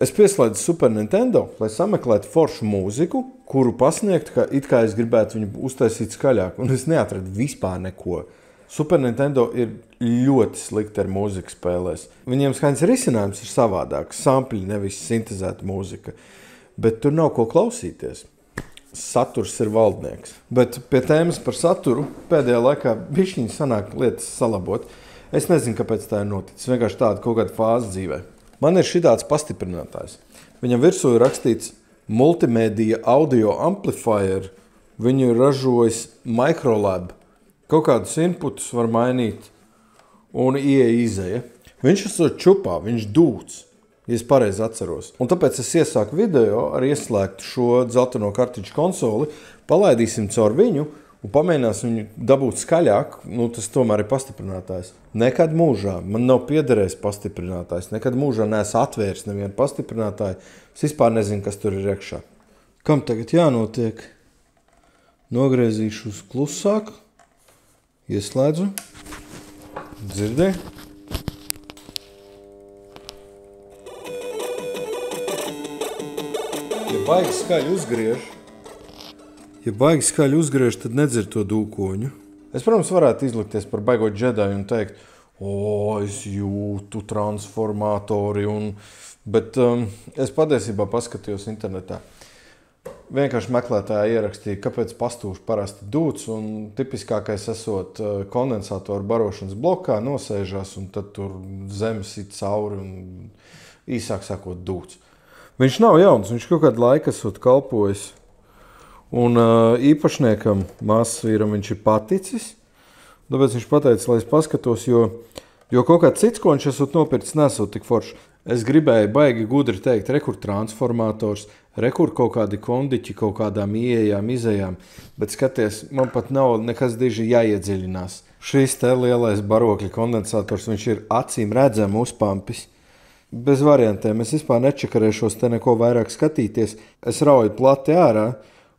Es pieslēdzu Super Nintendo, lai sameklētu foršu mūziku, kuru pasniegt, ka it kā es gribētu viņu uztaisīt skaļāk, un es neatradu vispār neko. Super Nintendo ir ļoti slikti ar mūziku spēlēs. Viņiem skaņas risinājums ir savādāks, sampļi, nevis sintezēta mūzika, bet tur nav ko klausīties. Saturs ir valdnieks. Bet pie tēmas par saturu pēdējā laikā bišķiņi sanāk lietas salabot. Es nezinu, kāpēc tā ir noticis. Vienkārši tāda kaut kāda fāze dzīvē. Man ir šitāds pastiprinātājs. Viņam virsū ir rakstīts Multimedia Audio Amplifier. Viņu ir ražojis Microlab. Kaut kādus inputus var mainīt un ieeja. Viņš esot čupā, viņš dūts, ja es pareizi atceros. Un tāpēc es iesāku video ar ieslēgtu šo dzelteno kartiņu konsoli, palaidīsim caur viņu un pamēģināsim viņu dabūt skaļāk. Tas tomēr ir pastiprinātājs. Nekad mūžā man nav piederējis pastiprinātājs. Nekad mūžā neesmu atvērs nevienu pastiprinātāju. Es vispār nezinu, kas tur ir iekšā. Kam tagad jānotiek? Nogriezīšu uz klusāku. Ieslēdzu. Dzirdēju. Ja baigi skaļi uzgriež, tad nedzird to dūkoņu. Es, protams, varētu izlikties par baigo džedaju un teikt, es jūtu transformatori, bet es patiesībā paskatījos internetā. Vienkārši meklētāji ierakstīja, kāpēc pastūši parasti dūts, un tipiskākais esot kondensātoru barošanas blokā, nosēžās, un tad tur zemes it cauri, un īsāk sakot dūts. Viņš nav jauns, viņš kaut kādu laiku esot kalpojis. Un īpašniekam, māsas vīram, viņš ir paticis. Tāpēc viņš pateica, lai es paskatos, jo kaut kāds cits, ko viņš esot nopircis, nesot tik forši. Es gribēju baigi gudri teikt, rekur transformators, rekur kaut kādi kondiķi, kaut kādām ieejām, izejām. Bet skaties, man pat nav nekas diži jāiedziļinās. Šis te lielais barokļa kondensators, viņš ir acīm redzam uzpampis. Bez variantiem, es vispār nečakarēšos te neko vairāk skatīties. Es rauju plati ārā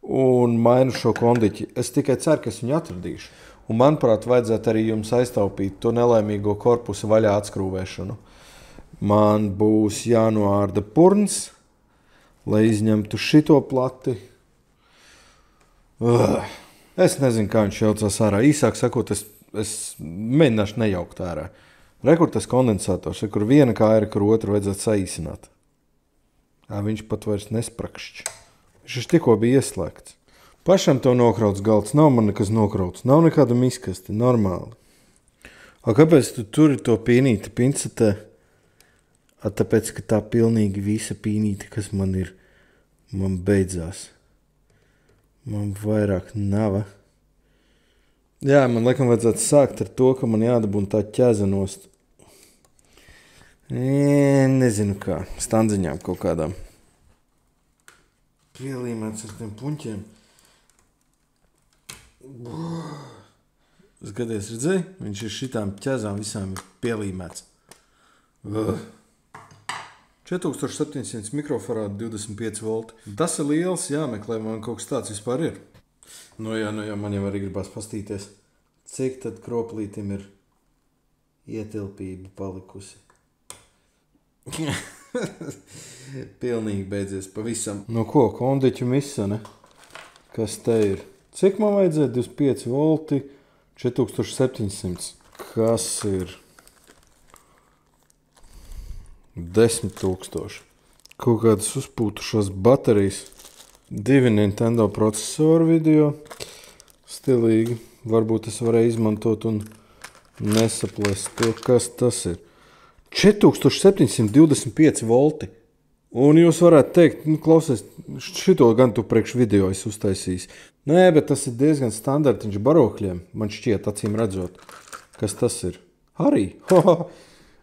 un mainu šo kondiķi. Es tikai ceru, ka es viņu atradīšu. Un, manuprāt, vajadzētu arī jums aiztaupīt to nelaimīgo korpusa vaļā atskrūvēšanu. Man būs jānoārda purns, lai izņemtu šito plati. Es nezinu, kā viņš jaucās ārā. Īsāk sakot, es mēģināšu nejaukt ārā. Rekur tas kondensators, kur viena kāja, kur otru vajadzētu saīsināt. Viņš pat vairs nesprakšķi. Viņš tikko bija ieslēgts. Pašam to nokrauts galds. Nav man nekas nokrauts. Nav nekāda miskasti. Normāli. Kāpēc tu turi to pīnīti pincetē? Tāpēc, ka tā pilnīgi visa pīnīte, kas man ir, man beidzās. Man vairāk nav. Jā, man laikam vajadzētu sākt ar to, ka man jādabūna tā ķēze nost. Nezinu kā. Standziņām kaut kādām. Pielīmēts ar tiem puņķiem. Skaties, redzēji? Viņš ir šitām ķēzām visām pielīmēts. 4700 mikrofarādi, 25 volti. Tas ir liels, jāmeklē, man kaut kas tāds vispār ir. Jā, man jau arī gribās pastīties. Cik tad kroplītim ir ietilpība palikusi? Pilnīgi beidzies pavisam. Ko, kondiķu misa, ne? Kas te ir? Cik man vajadzēja? 25 volti, 4700. Kas ir? 10 000. Kaut kādas uzpūtušās baterijas. 2 Nintendo procesoru video. Stilīgi. Varbūt es varēju izmantot un nesaplēst to, kas tas ir. 4725 volti. Un jūs varētu teikt, klausies, šito gan tu priekš video esi uztaisījis. Nē, bet tas ir diezgan standartiņš barokļiem. Man šķiet, acīm redzot. Kas tas ir? Arī?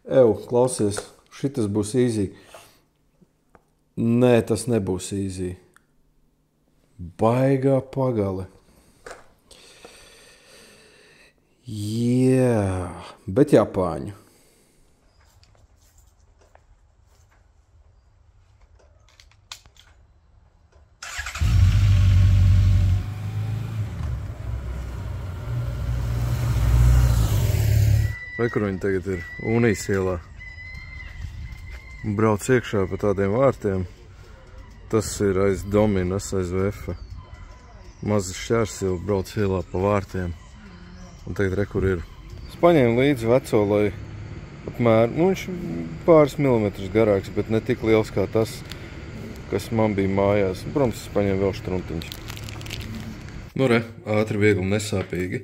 Klausies, šitas būs easy. Nē, tas nebūs easy. Baigā pagale. Bet Japāņu. Vai kur viņi tagad ir? Unijas ielā. Brauc iekšā pa tādiem vārtiem. Tas ir aiz Dominas, aiz Vefa. Maza šķērsila brauc ielā pa vārtiem. Un tagad re, kur ir. Es paņēmu līdzi veco, lai apmēram, viņš pāris milimetrus garāks, bet ne tik liels kā tas, kas man bija mājās. Protams, es paņēmu vēl štruntiņš. Nu re, ātri, viegli, nesāpīgi.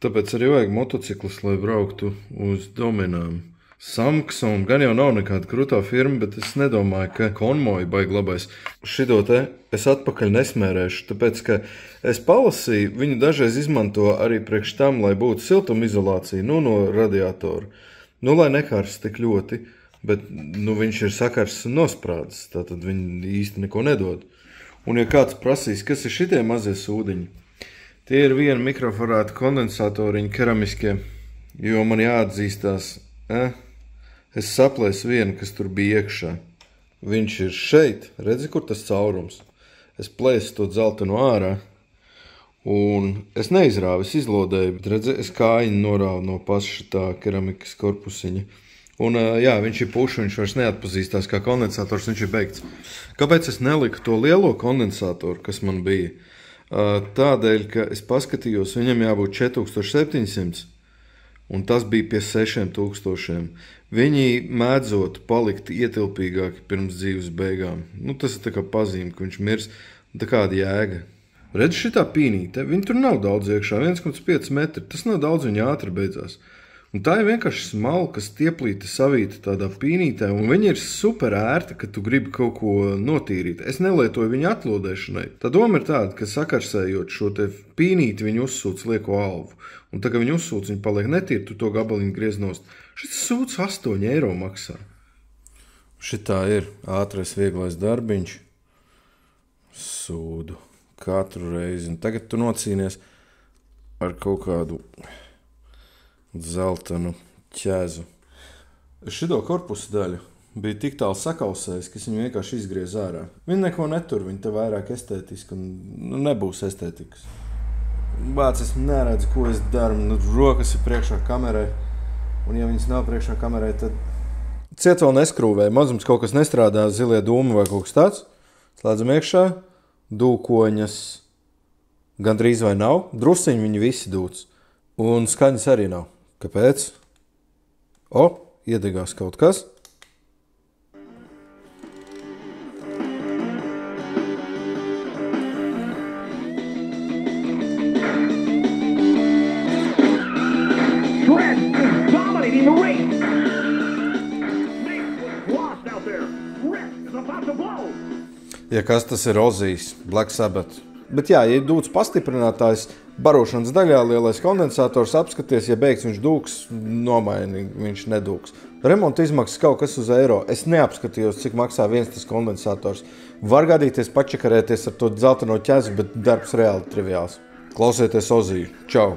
Tāpēc arī vajag motociklis, lai brauktu uz Dominām. Samsung gan jau nav nekāda krutā firma, bet es nedomāju, ka konmoji baigi labais. Šito te es atpakaļ nesmērēšu, tāpēc, ka es palasīju, viņu dažreiz izmanto arī priekš tam, lai būtu siltumizolācija, no radiatora. Lai nekārs tik ļoti, bet viņš ir sakars un nosprādzis, tātad viņi īsti neko nedod. Un ja kāds prasīs, kas ir šitie mazie sūdiņi, tie ir viena mikroforāta kondensatoriņi keramiskie, jo man jāatzīstās, es saplēsu vienu, kas tur bija iekšā. Viņš ir šeit, redzi, kur tas caurums. Es plēsu to dzeltenu ārā, un es neizrāvu, es izlodēju, bet redzi, es kājiņu norāvu no paša tā keramikas korpusiņa. Un jā, viņš ir pušs, viņš vairs neatpazīstās kā kondensators, viņš ir beigts. Kāpēc es neliku to lielo kondensatoru, kas man bija? Tādēļ, ka es paskatījos, viņam jābūt 4700, un tas bija pie 6000. Viņi mēdzot palikt ietilpīgāki pirms dzīves beigām. Tas ir tā kā pazīme, ka viņš mirs, un tā kāda jēga. Redz šitā pīnīte, viņa tur nav daudz iekšā, 1,5 metri, tas nav daudz, viņa ātri beidzās. Un tā ir vienkārši smalka stieplīte savīta tādā pīnītē, un viņa ir super ērta, kad tu gribi kaut ko notīrīt. Es nelietoju viņu atlodēšanai. Tā doma ir tāda, ka sakarsējot šo te pīnīti, viņu uzsūc lieko alvu. Un tā, ka viņu uzsūc, viņa paliek netīra, tu to gabaliņu griez nost. Šis sūds 8 eiro maksā. Šitā ir ātrais vieglais darbiņš. Sūdu katru reizi. Un tagad tu nocīnies ar kaut kādu zeltenu ķēzu. Šito korpusu daļu bija tik tālu sakausējis, ka viņu vienkārši izgriez ārā. Viņi neko netur, viņi te vairāk estētiski un nebūs estētikas. Bāc, es neredzu, ko es daru. Rokas ir priekšā kamerai, un ja viņas nav priekšā kamerai, tad ciet vēl neskrūvēja. Mazums kaut kas nestrādā, zilie dūmi vai kaut kas tāds. Slēdzam iekšā, dūkoņas gandrīz vai nav. Drusiņi viņi visi dūts. Un skaņas arī nav. Kāpēc? Iedegās kaut kas. Ja kas, tas ir Ozijs, Black Sabbath. Bet jā, ja ir dūts pastiprinātājs, barošanas daļā lielais kondensators, apskaties, ja beigts viņš dūks, nomaini, viņš nedūks. Remonta izmaksas kaut kas uz eiro. Es neapskatījos, cik maksā viens tas kondensators. Var gadīties pačakarēties ar to dzelteno ķēzi, bet darbs reāli triviāls. Klausieties Oziju. Čau!